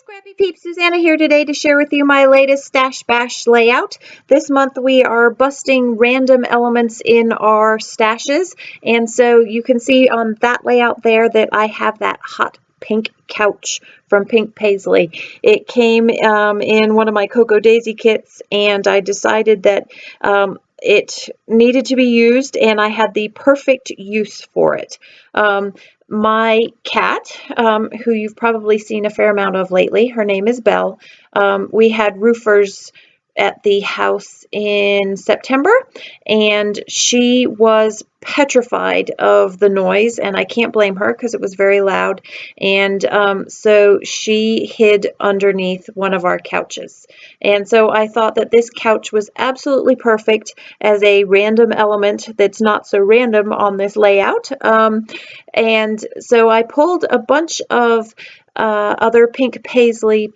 Scrappy peeps, Suzanna here today to share with you my latest Stash Bash layout. This month we are busting random elements in our stashes, and so you can see on that layout there that I have that hot pink couch from Pink Paisley. It came in one of my Cocoa Daisy kits, and I decided that it needed to be used, and I had the perfect use for it. My cat, who you've probably seen a fair amount of lately, her name is Belle. We had roofers at the house in September, and she was petrified of the noise, and I can't blame her because it was very loud, and so she hid underneath one of our couches. And so I thought that this couch was absolutely perfect as a random element that's not so random on this layout. And so I pulled a bunch of other Pink Paisley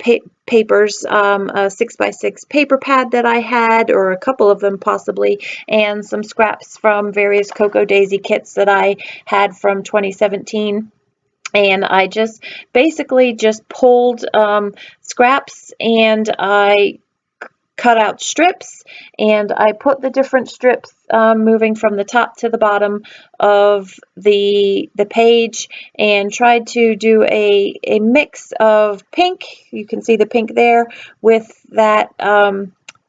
papers, a 6x6 paper pad that I had, or a couple of them possibly, and some scraps from various Cocoa Daisy kits that I had from 2017. And I just basically just pulled scraps, and I cut out strips, and I put the different strips moving from the top to the bottom of the page, and tried to do a mix of pink. You can see the pink there with that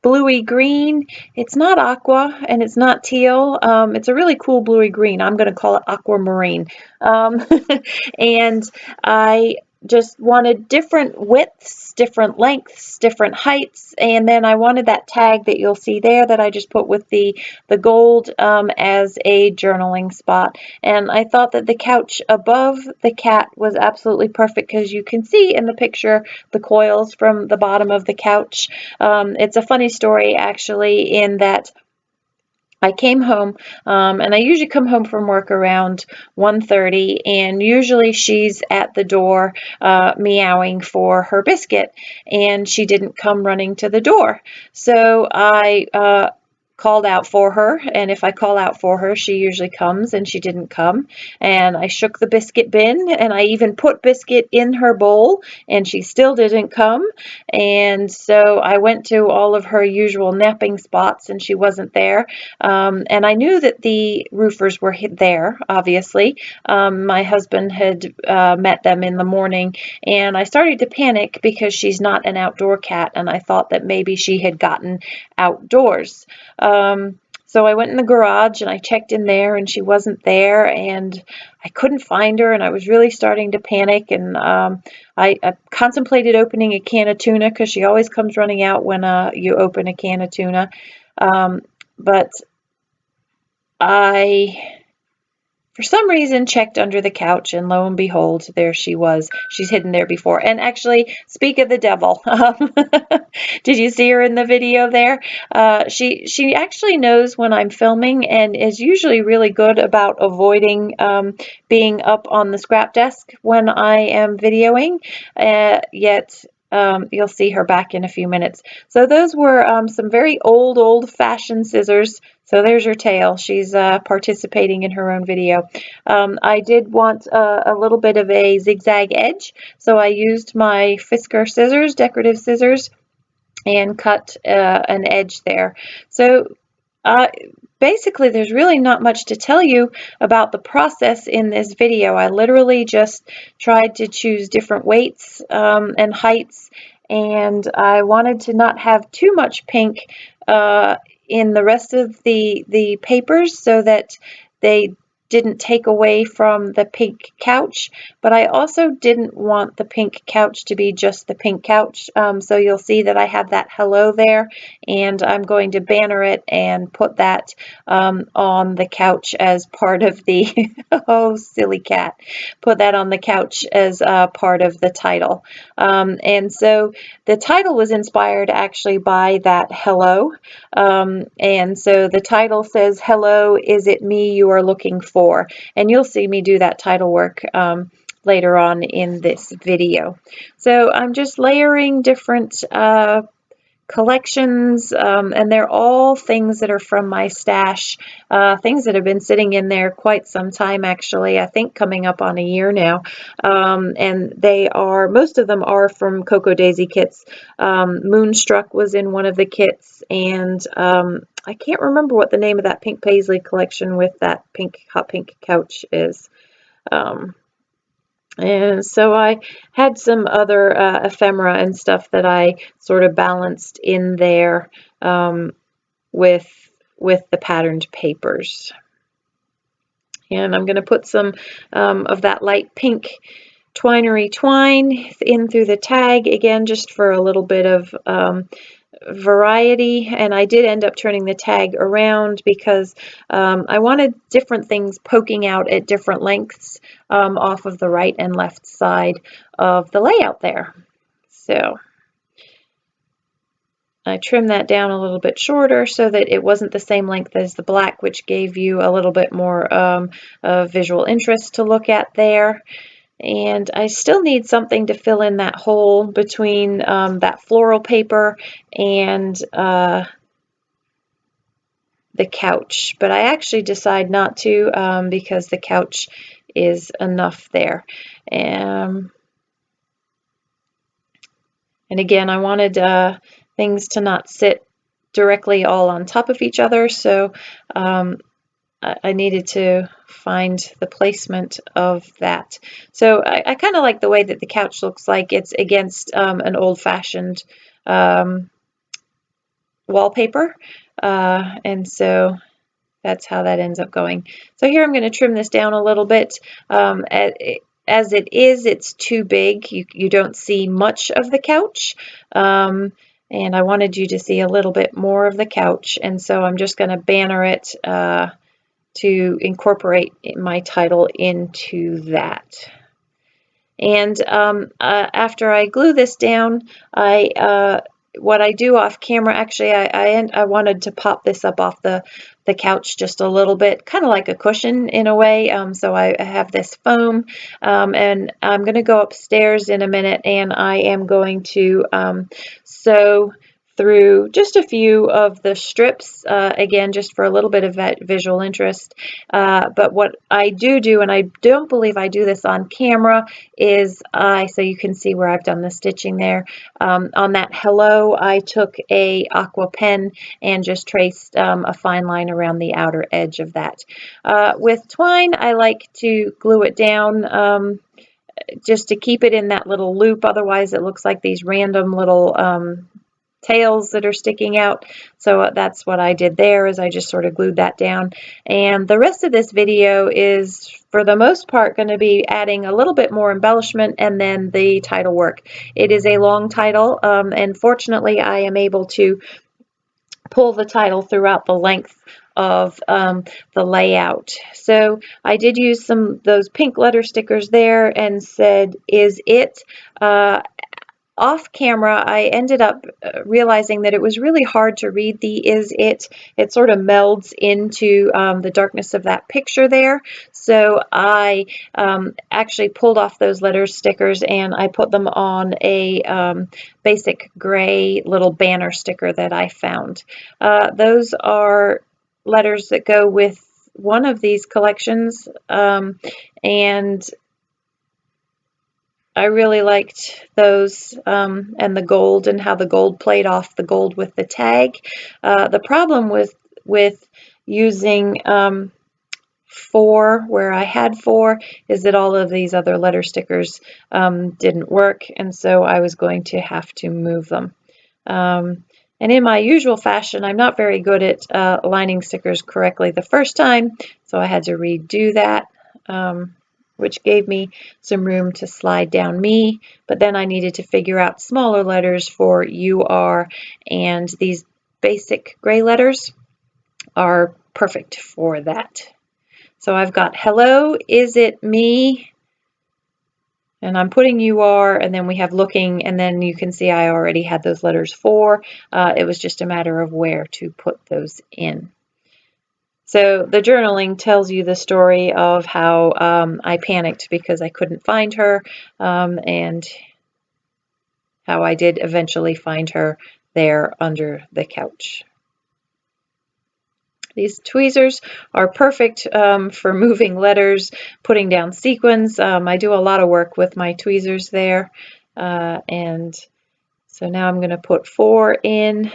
bluey green. It's not aqua and it's not teal. It's a really cool bluey green. I'm going to call it aquamarine. And I just wanted different widths, different lengths, different heights, and then I wanted that tag that you'll see there that I just put with the gold as a journaling spot. And I thought that the couch above the cat was absolutely perfect because you can see in the picture the coils from the bottom of the couch. It's a funny story actually, in that I came home, and I usually come home from work around 1:30, and usually she's at the door meowing for her biscuit, and she didn't come running to the door. So I called out for her, and if I call out for her, she usually comes, and she didn't come. And I shook the biscuit bin, and I even put biscuit in her bowl, and she still didn't come. And so I went to all of her usual napping spots, and she wasn't there. And I knew that the roofers were there, obviously. My husband had met them in the morning, and I started to panic because she's not an outdoor cat, and I thought that maybe she had gotten outdoors. So I went in the garage and I checked in there, and she wasn't there, and I couldn't find her, and I was really starting to panic. And I contemplated opening a can of tuna because she always comes running out when you open a can of tuna. But I, for some reason, checked under the couch, and lo and behold, there she was. She's hidden there before. And actually, speak of the devil, did you see her in the video there? She actually knows when I'm filming, and is usually really good about avoiding being up on the scrap desk when I am videoing, yet you'll see her back in a few minutes. So those were some very old-fashioned scissors. So there's her tail. She's participating in her own video. I did want a little bit of a zigzag edge, so I used my Fisker scissors, decorative scissors, and cut an edge there. So basically, there's really not much to tell you about the process in this video. I literally just tried to choose different weights and heights, and I wanted to not have too much pink in the rest of the papers so that they didn't take away from the pink couch, but I also didn't want the pink couch to be just the pink couch. So you'll see that I have that hello there, and I'm going to banner it and put that on the couch as part of the, oh, silly cat, put that on the couch as part of the title. And so the title was inspired actually by that hello. And so the title says, "Hello, is it me you are looking for?" And you'll see me do that title work later on in this video. So I'm just layering different collections, and they're all things that are from my stash, things that have been sitting in there quite some time, actually. I think coming up on a year now. And most of them are from Cocoa Daisy kits. Moonstruck was in one of the kits, and I can't remember what the name of that pink paisley collection with that hot pink couch is. And so I had some other ephemera and stuff that I sort of balanced in there with the patterned papers. And I'm going to put some of that light pink twinery twine in through the tag, again, just for a little bit of variety. And I did end up turning the tag around because I wanted different things poking out at different lengths off of the right and left side of the layout there. So I trimmed that down a little bit shorter so that it wasn't the same length as the black, which gave you a little bit more visual interest to look at there. And I still need something to fill in that hole between that floral paper and the couch. But I actually decide not to because the couch is enough there. And again, I wanted things to not sit directly all on top of each other, so I needed to find the placement of that. So I kind of like the way that the couch looks like it's against an old-fashioned wallpaper, and so that's how that ends up going. So here I'm going to trim this down a little bit. As it is, it's too big. You don't see much of the couch. And I wanted you to see a little bit more of the couch, and so I'm just going to banner it to incorporate my title into that. And after I glue this down, what I do off camera, actually, I wanted to pop this up off the couch just a little bit, kind of like a cushion in a way. So I have this foam, and I'm going to go upstairs in a minute, and I am going to sew through just a few of the strips, again, just for a little bit of visual interest. But what I do, and I don't believe I do this on camera, is so you can see where I've done the stitching there. On that hello, I took a aqua pen and just traced a fine line around the outer edge of that. With twine, I like to glue it down just to keep it in that little loop. Otherwise, it looks like these random little tails that are sticking out. So that's what I did there, is I just sort of glued that down. And the rest of this video is, for the most part, going to be adding a little bit more embellishment and then the title work. It is a long title, and fortunately I am able to pull the title throughout the length of the layout. So I did use those pink letter stickers there and said, "Is it?" Off camera, I ended up realizing that it was really hard to read the "is it." It sort of melds into the darkness of that picture there. So I actually pulled off those letter stickers and I put them on a basic gray little banner sticker that I found. Those are letters that go with one of these collections, and I really liked those, and the gold, and how the gold played off the gold with the tag. The problem with using 4 where I had 4 is that all of these other letter stickers didn't work, and so I was going to have to move them. And in my usual fashion, I'm not very good at aligning stickers correctly the first time, so I had to redo that. Which gave me some room to slide down "me," but then I needed to figure out smaller letters for "UR," and these basic gray letters are perfect for that. So I've got "hello, is it me?" and I'm putting "UR," and then we have "looking," and then you can see I already had those letters for. It was just a matter of where to put those in. So the journaling tells you the story of how I panicked because I couldn't find her, and how I did eventually find her there under the couch. These tweezers are perfect for moving letters, putting down sequins. I do a lot of work with my tweezers there. And so now I'm going to put 4 in.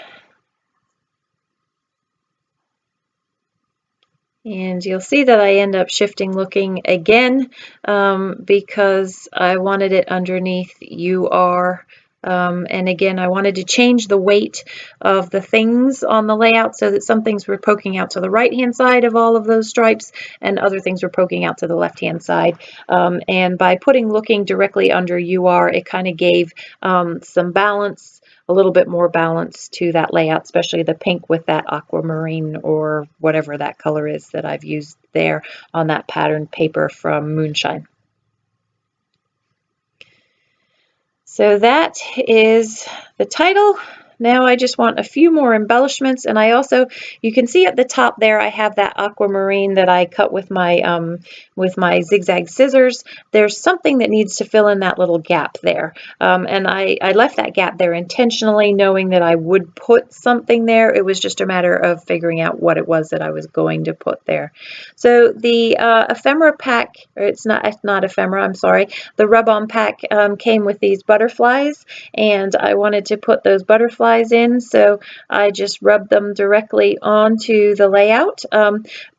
And you'll see that I end up shifting looking again because I wanted it underneath UR. And again, I wanted to change the weight of the things on the layout so that some things were poking out to the right-hand side of all of those stripes and other things were poking out to the left-hand side. And by putting looking directly under UR, it kind of gave some balance, a little bit more balance to that layout, especially the pink with that aquamarine or whatever that color is that I've used there on that patterned paper from Moonshine. So that is the title. Now I just want a few more embellishments, and I also, you can see at the top there, I have that aquamarine that I cut with my zigzag scissors. There's something that needs to fill in that little gap there, and I left that gap there intentionally, knowing that I would put something there. It was just a matter of figuring out what it was that I was going to put there. So the ephemera pack, or it's not ephemera, I'm sorry, the rub-on pack came with these butterflies, and I wanted to put those butterflies in, so I just rubbed them directly onto the layout.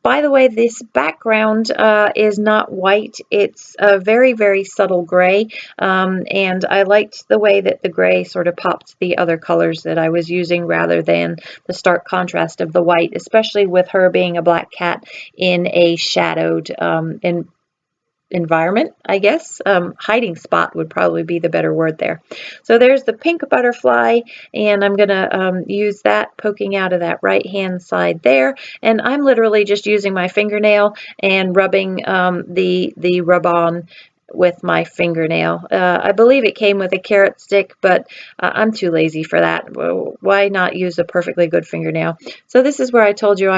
By the way, this background is not white. It's a very, very subtle gray, and I liked the way that the gray sort of popped the other colors that I was using rather than the stark contrast of the white, especially with her being a black cat in a shadowed environment, I guess. Hiding spot would probably be the better word there. So there's the pink butterfly, and I'm going to use that poking out of that right hand side there, and I'm literally just using my fingernail and rubbing the rub-on with my fingernail. I believe it came with a carrot stick, but I'm too lazy for that. Well, why not use a perfectly good fingernail? So this is where I told you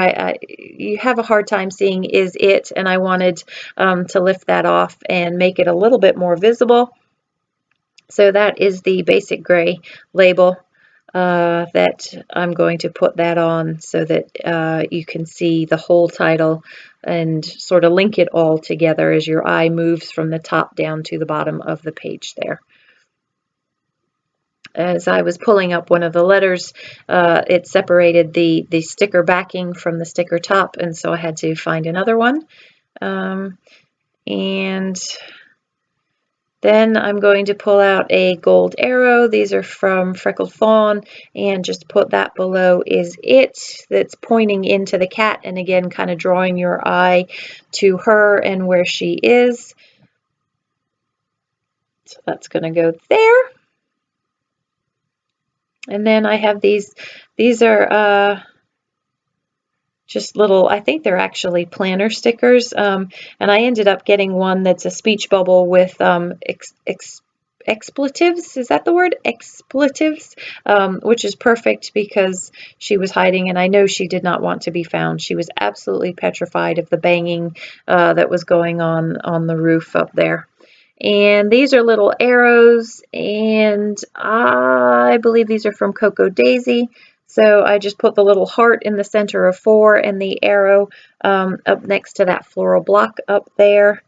you have a hard time seeing is it, and I wanted to lift that off and make it a little bit more visible. So that is the basic gray label that I'm going to put that on so that you can see the whole title and sort of link it all together as your eye moves from the top down to the bottom of the page there. As I was pulling up one of the letters, it separated the sticker backing from the sticker top, and so I had to find another one. And then I'm going to pull out a gold arrow. These are from Freckled Fawn, and just put that below is it, that's pointing into the cat, and again kind of drawing your eye to her and where she is. So that's going to go there. And then I have these are just little, I think they're actually planner stickers, and I ended up getting one that's a speech bubble with expletives, is that the word? Expletives, which is perfect because she was hiding, and I know she did not want to be found. She was absolutely petrified of the banging that was going on the roof up there. And these are little arrows, and I believe these are from Cocoa Daisy. So I just put the little heart in the center of 4 and the arrow up next to that floral block up there.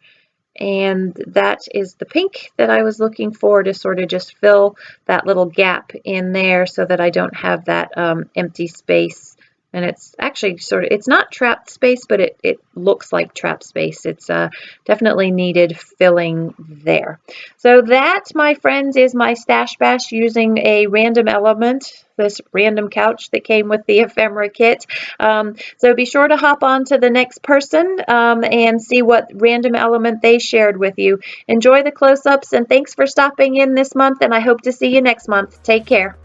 And that is the pink that I was looking for to sort of just fill that little gap in there so that I don't have that empty space. And it's actually sort of, it's not trapped space, but it looks like trapped space. It's definitely needed filling there. So that, my friends, is my Stash Bash using a random element, this random couch that came with the ephemera kit. So be sure to hop on to the next person and see what random element they shared with you. Enjoy the close-ups, and thanks for stopping in this month, and I hope to see you next month. Take care.